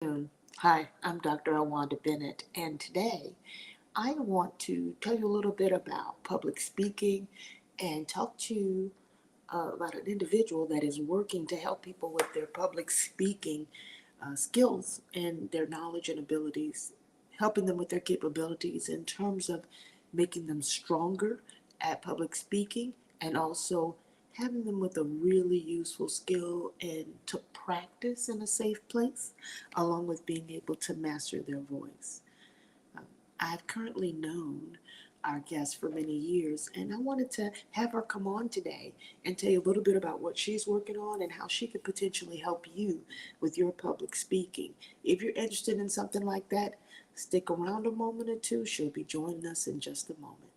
Hi, I'm Dr. Awanda Bennett, and today I want to tell you a little bit about public speaking and talk to you about an individual that is working to help people with their public speaking skills and their knowledge and abilities, helping them with their capabilities in terms of making them stronger at public speaking and also having them with a really useful skill and to practice in a safe place, along with being able to master their voice. Um, I've currently known our guest for many years, and I wanted to have her come on today and tell you a little bit about what she's working on and how she could potentially help you with your public speaking. If you're interested in something like that, stick around a moment or two. She'll be joining us in just a moment.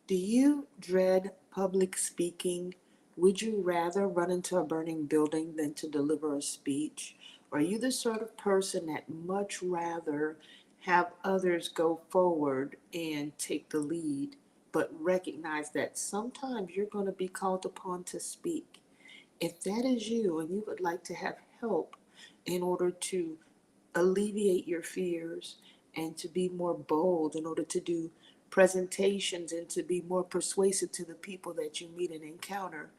Do you dread public speaking? Would you rather run into a burning building than to deliver a speech? Or are you the sort of person that much rather have others go forward and take the lead, but recognize that sometimes you're going to be called upon to speak? If that is you and you would like to have help in order to alleviate your fears and to be more bold in order to do presentations and to be more persuasive to the people that you meet and encounter,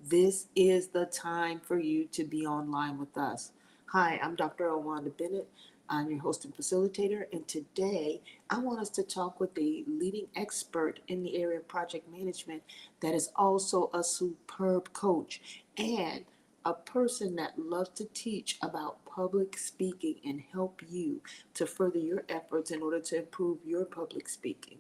this is the time for you to be online with us. Hi, I'm Dr. Awanda Bennett. I'm your host and facilitator, and today I want us to talk with a leading expert in the area of project management that is also a superb coach and a person that loves to teach about public speaking and help you to further your efforts in order to improve your public speaking.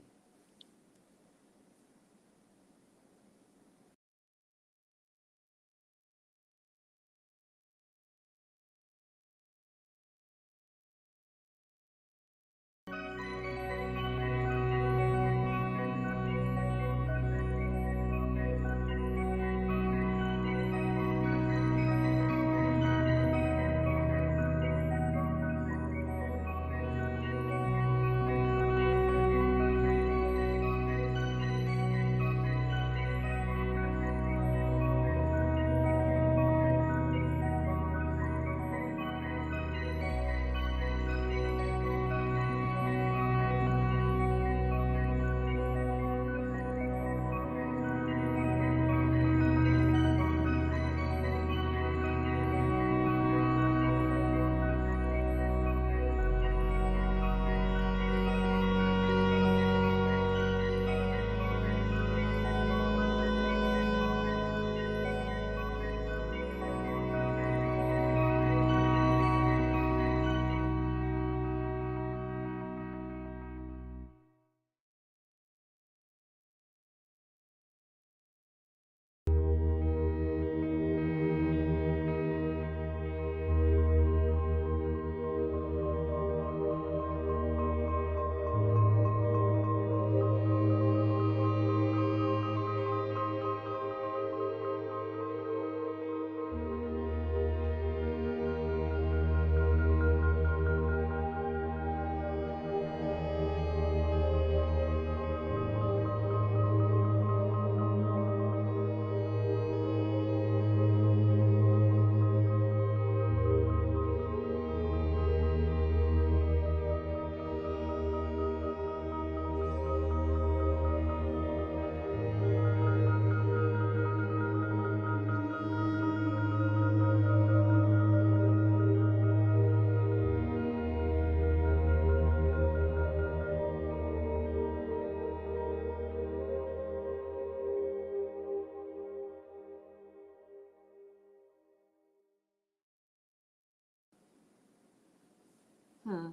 Hmm.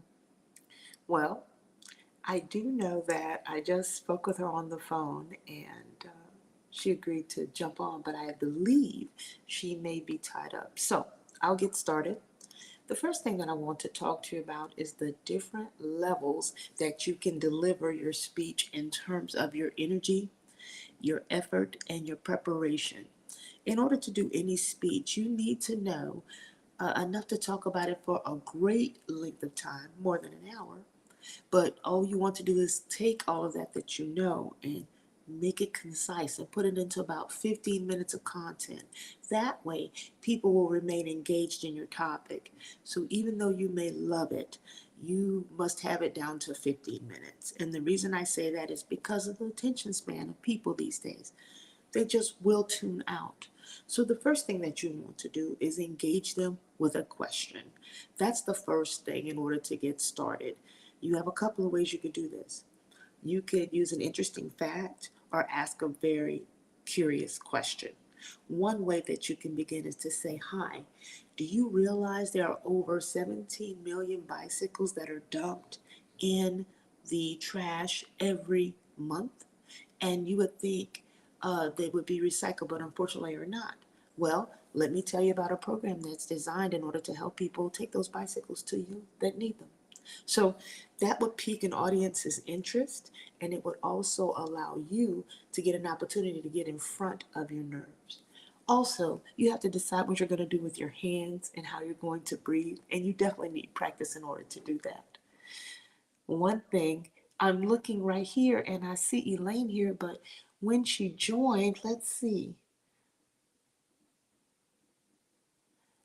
Well, I do know that I just spoke with her on the phone and she agreed to jump on, but I believe she may be tied up. So I'll get started. The first thing that I want to talk to you about is the different levels that you can deliver your speech in terms of your energy, your effort, and your preparation. In order to do any speech, you need to know enough to talk about it for a great length of time, more than an hour. But all you want to do is take all of that you know and make it concise and put it into about 15 minutes of content. That way, people will remain engaged in your topic. So even though you may love it, you must have it down to 15 minutes. And the reason I say that is because of the attention span of people these days. They just will tune out. So the first thing that you want to do is engage them with a question. That's the first thing in order to get started. You have a couple of ways you could do this. You could use an interesting fact or ask a very curious question. One way that you can begin is to say, "Hi, do you realize there are over 17 million bicycles that are dumped in the trash every month?" And you would think they would be recycled, but unfortunately are not. Well, let me tell you about a program that's designed in order to help people take those bicycles to you that need them. So that would pique an audience's interest, and it would also allow you to get an opportunity to get in front of your nerves. Also, you have to decide what you're going to do with your hands and how you're going to breathe, and you definitely need practice in order to do that. One thing, I'm looking right here and I see Elaine here, but when she joined, let's see.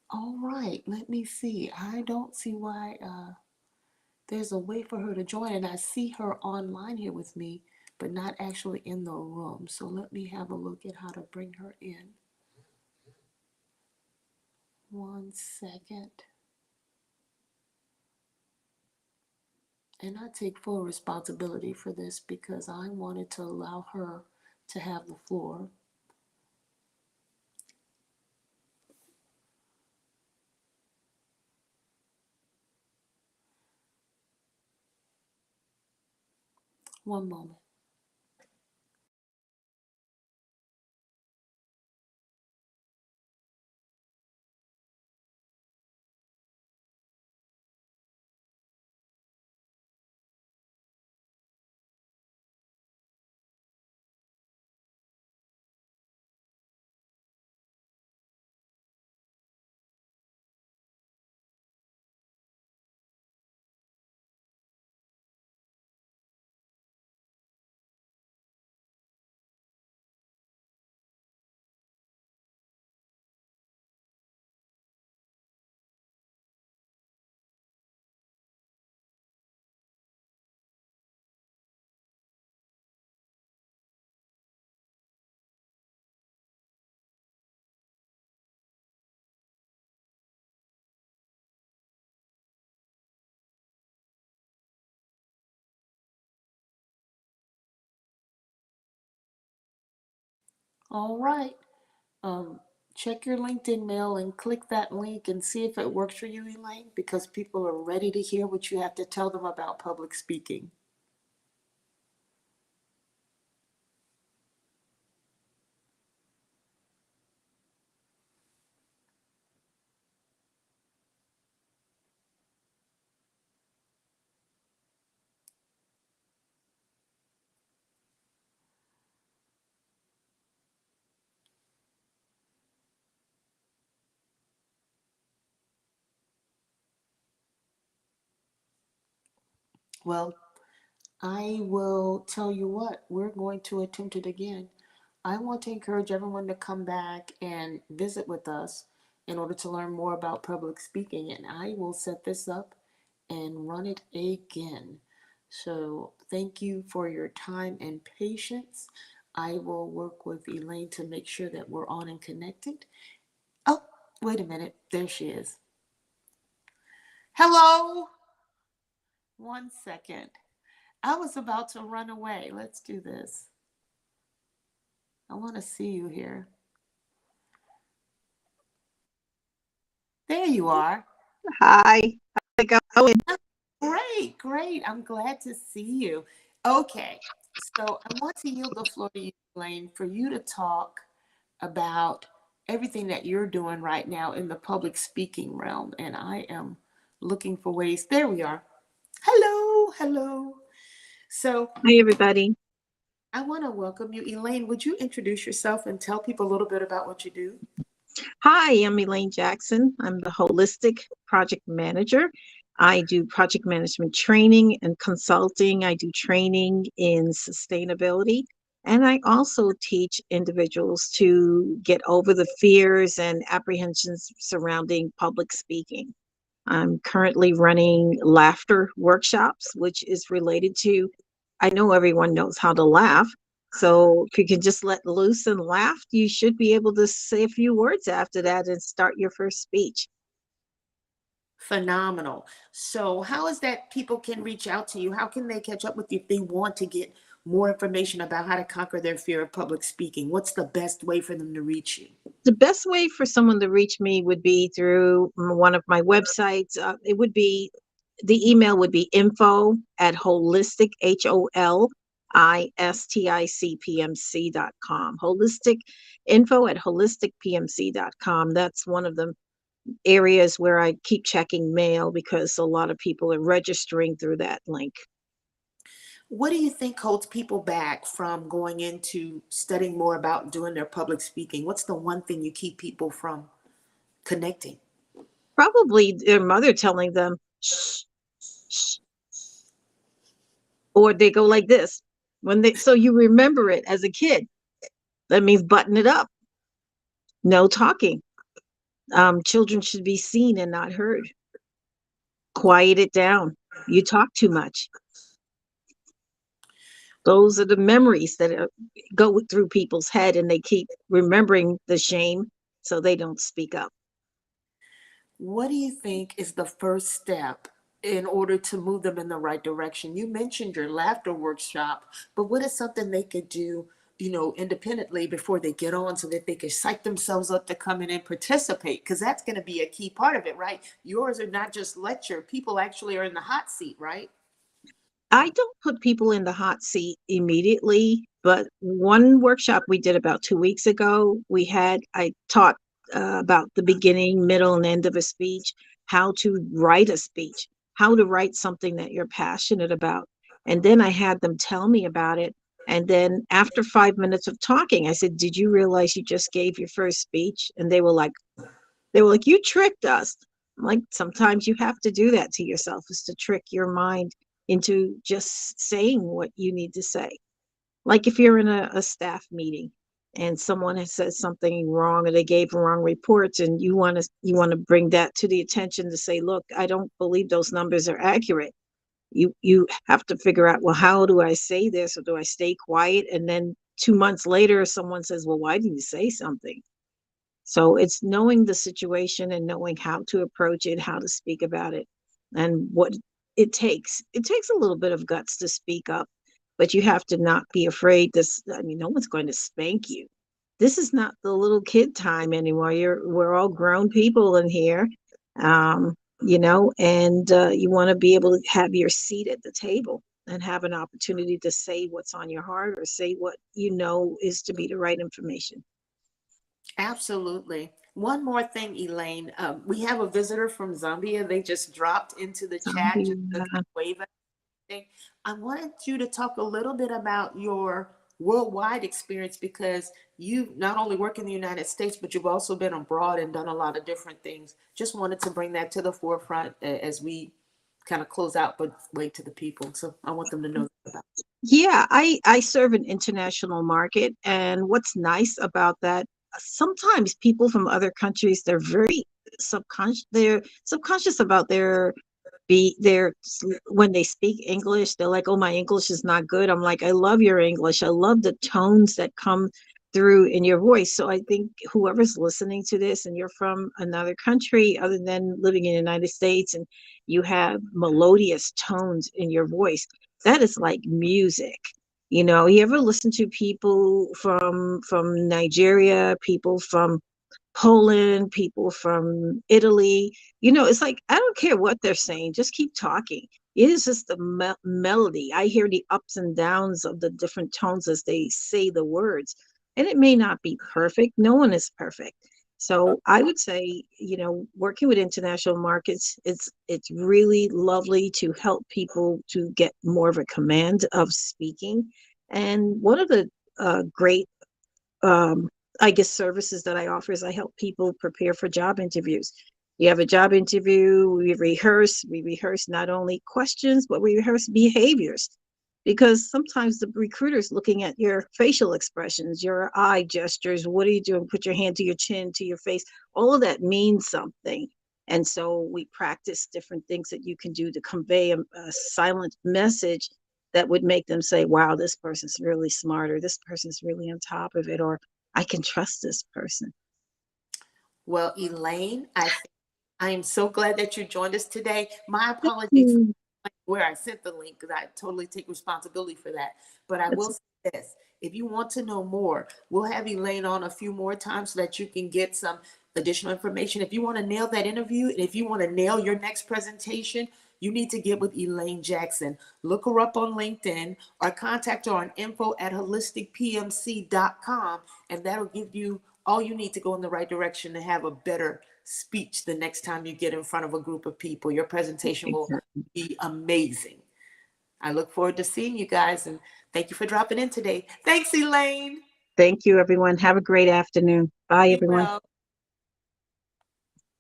All right, let me see. I don't see why there's a way for her to join, and I see her online here with me, but not actually in the room. So let me have a look at how to bring her in. 1 second. And I take full responsibility for this because I wanted to allow her to have the floor. One moment. All right. um, Check your LinkedIn mail and click that link and see if it works for you, Elaine, because people are ready to hear what you have to tell them about public speaking. Well, I will tell you what, we're going to attempt it again. I want to encourage everyone to come back and visit with us in order to learn more about public speaking, and I will set this up and run it again. So, thank you for your time and patience. I will work with Elaine to make sure that we're on and connected. Oh, wait a minute. There she is. Hello. 1 second. I was about to run away. Let's do this. I want to see you here. There you are. Hi, how's it going? Great, great. I'm glad to see you. Okay, so I want to yield the floor to you, Elaine, for you to talk about everything that you're doing right now in the public speaking realm. And I am looking for ways. There we are. Hello, hello. So Hi, everybody. I want to welcome you. Elaine, would you introduce yourself and tell people a little bit about what you do? Hi, I'm Elaine Jackson. I'm the holistic project manager. I do project management training and consulting. I do training in sustainability. And I also teach individuals to get over the fears and apprehensions surrounding public speaking. I'm currently running laughter workshops, which is related to, I know everyone knows how to laugh. So if you can just let loose and laugh, you should be able to say a few words after that and start your first speech. Phenomenal. So, how is that people can reach out to you? How can they catch up with you if they want to get more information about how to conquer their fear of public speaking? What's the best way for them to reach you? The best way for someone to reach me would be through one of my websites. It would be the email would be info at holistic, HOLISTICPMC.com. Holistic info at holisticpmc.com. That's one of the areas where I keep checking mail because a lot of people are registering through that link. What do you think holds people back from going into studying more about doing their public speaking? What's the one thing you keep people from connecting? Probably their mother telling them, shh, shh, or they go like this when they, so you remember it as a kid. That means button it up, no talking. Children should be seen and not heard. Quiet it down. You talk too much. Those are the memories that go through people's head, and they keep remembering the shame, so they don't speak up. What do you think is the first step in order to move them in the right direction? You mentioned your laughter workshop, but what is something they could do, independently before they get on so that they can psych themselves up to come in and participate? Because that's going to be a key part of it, right? Yours are not just lecture, people actually are in the hot seat, right? I don't put people in the hot seat immediately, but one workshop we did about 2 weeks ago, I taught about the beginning, middle, and end of a speech, how to write a speech, how to write something that you're passionate about. And then I had them tell me about it. And then after 5 minutes of talking, I said, "Did you realize you just gave your first speech?" And they were like, "You tricked us." I'm like, sometimes you have to do that to yourself, is to trick your mind into just saying what you need to say. Like if you're in a staff meeting and someone has said something wrong or they gave wrong reports, and you want to bring that to the attention to say, "Look, I don't believe those numbers are accurate." You have to figure out, well, how do I say this, or do I stay quiet? And then 2 months later, someone says, "Well, why didn't you say something?" So it's knowing the situation and knowing how to approach it, how to speak about it, and what it takes. It takes a little bit of guts to speak up, but you have to not be afraid. I mean, no one's going to spank you. This is not the little kid time anymore. We're all grown people in here, and you want to be able to have your seat at the table and have an opportunity to say what's on your heart, or say what you know is to be the right information. Absolutely. One more thing, Elaine. We have a visitor from Zambia. They just dropped into the chat, just to kind of wave at thing. I wanted you to talk a little bit about your worldwide experience, because you not only work in the United States, but you've also been abroad and done a lot of different things. Just wanted to bring that to the forefront as we kind of close out, but wait to the people. So I want them to know about. Yeah, I serve an international market, and what's nice about that, sometimes people from other countries, they're subconscious about their when they speak English, they're like, "Oh, my English is not good." I'm like, "I love your English. I love the tones that come through in your voice." So I think whoever's listening to this and you're from another country other than living in the United States, and you have melodious tones in your voice, that is like music. You ever listen to people from Nigeria, people from Poland, people from Italy. It's like, I don't care what they're saying, just keep talking. It is just the melody. I hear the ups and downs of the different tones as they say the words. And it may not be perfect. No one is perfect. So I would say, working with international markets, it's really lovely to help people to get more of a command of speaking. And one of the great um, I guess services that I offer is I help people prepare for job interviews. You have a job interview, we rehearse not only questions, but we rehearse behaviors. Because sometimes the recruiter's looking at your facial expressions, your eye gestures. What are you doing? Put your hand to your chin, to your face. All of that means something. And so we practice different things that you can do to convey a silent message that would make them say, wow, this person's really smart, or this person's really on top of it, or I can trust this person. Well, Elaine, I am so glad that you joined us today. My Thank apologies for you. where I sent the link because I totally take responsibility for that. But I That's will say this, if you want to know more, we'll have Elaine on a few more times so that you can get some additional information. If you want to nail that interview and if you want to nail your next presentation, you need to get with Elaine Jackson. Look her up on LinkedIn or contact her on info@holisticpmc.com, and that'll give you all you need to go in the right direction to have a better speech the next time you get in front of a group of people. Your presentation will exactly. be amazing. I look forward to seeing you guys, and thank you for dropping in today. Thanks, Elaine. Thank you, everyone. Have a great afternoon. Bye, Be everyone. well.